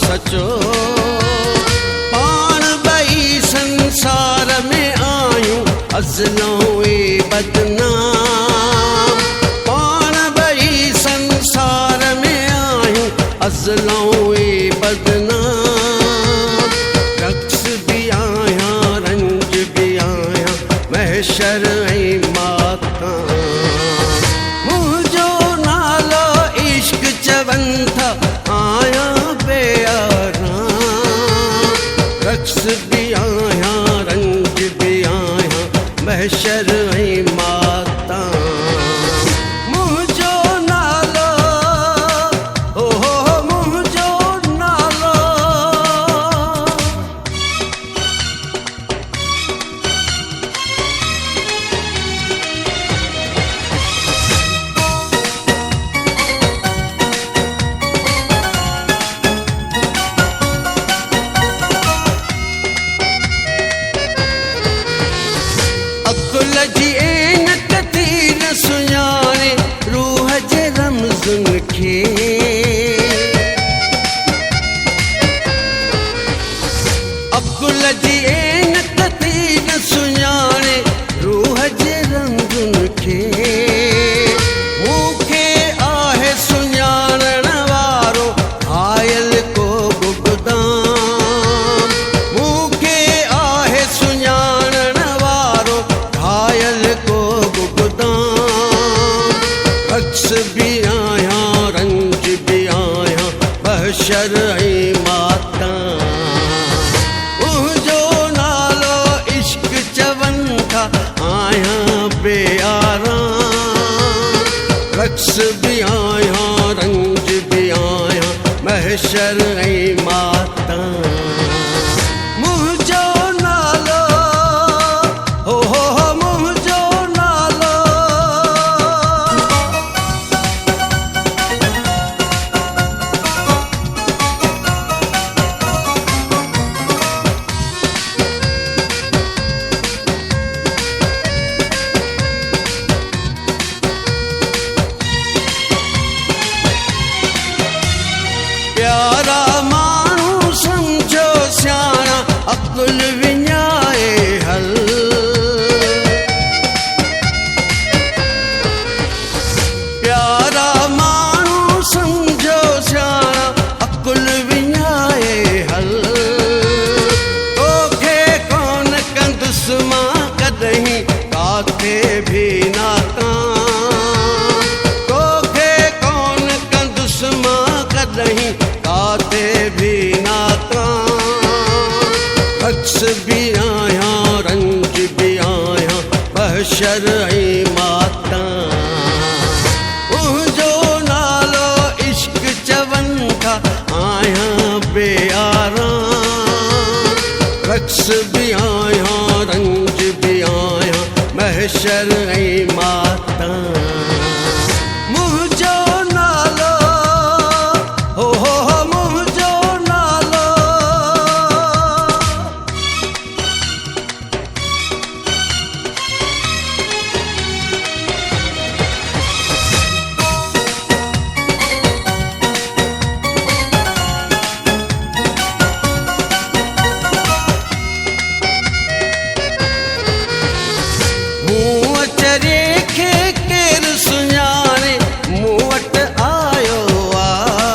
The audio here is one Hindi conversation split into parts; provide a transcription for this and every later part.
सचो। पाण ॿई संसार में आयूं अज़लों ए बदनाम। पाण ॿई संसार में आयूं अज़लों ए बदनाम। रक्स भी आहियां रंज भी आहियां महशर ऐं माता। मुंहिंजो नालो इश्क चवनि था आहियां बेआराम। रक्स भी आहियां रंज भी आहियां महशर ऐं माता। मुंहिंजो नालो मुंहिंजो नालो। अकुल जी ऐनक थी न सुञाणे रूह जे रमज़ुनि खे। अकुल जी ऐनक थी न सुञाणे रूह जे रमज़ुनि खे। मूंखे आहे सुञाणण वारो घायल को गुगदाम। मूंखे आहे सुञाणण वारो घायल को गुगदाम। रक्स भी आहियां रंज भी आहियां महशर ऐं माता। मुंहिंजो नालो इश्क चवनि था आहियां बेआराम। रक्स भी आहियां रंज भी आहियां महशर ऐं माता। मुंहिंजो नालो मुंहिंजो नालो। प्यारा माण्हू सम्झो सियाणा अकुल विञाए हल। प्यारा माण्हू सम्झो सियाणा अकुल विञाए हल। तोखे कोन कंदुसि मां कॾहिं काथे बि नाकाम। तोखे कोन कंदुसि मां कॾहिं काथे बि नाकाम। रक्स भी आहियां रंज भी आहियां महशर ऐं माता। मुंहिंजो नालो इश्क चवनि था आहियां बेआराम। रक्स भी आहियां रंज भी आहियां महशर ऐं माता। मुंहिंजो नालो मुंहिंजो नालो। मूं अचरे खे केरु सुञाणे मूं वटि आयो आहे।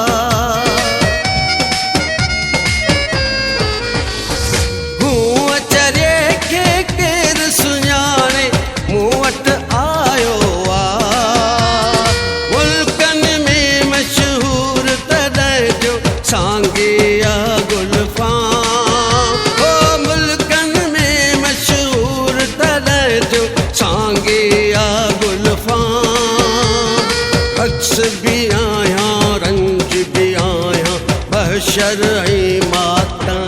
मूं अचरे खे केरु सुञाणे मूं वटि आयो आहे। मुल्कनि में मशहूर तॾहिं जो सांगिया गुलफाम। मुल्कनि में मशहूर तॾहिं जो सांगिया गुलफाम। रक्स भी आहियां रंज भी आहियां महशर ऐं माता।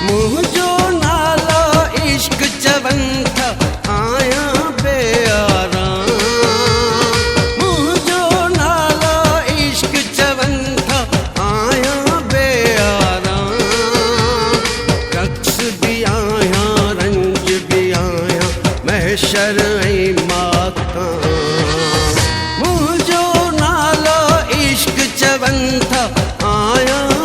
मुंहिंजो नालो इश्क चवनि था आहियां बेआराम। मुंहिंजो नालो इश्क चवनि था आहियां बेआराम। रक्स भी आहियां रंज भी आहियां महशर ऐं माता। मुंहिंजो नालो इश्क चवनि था आहियां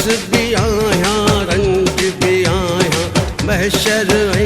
भी आया, रंग भी आया, महशर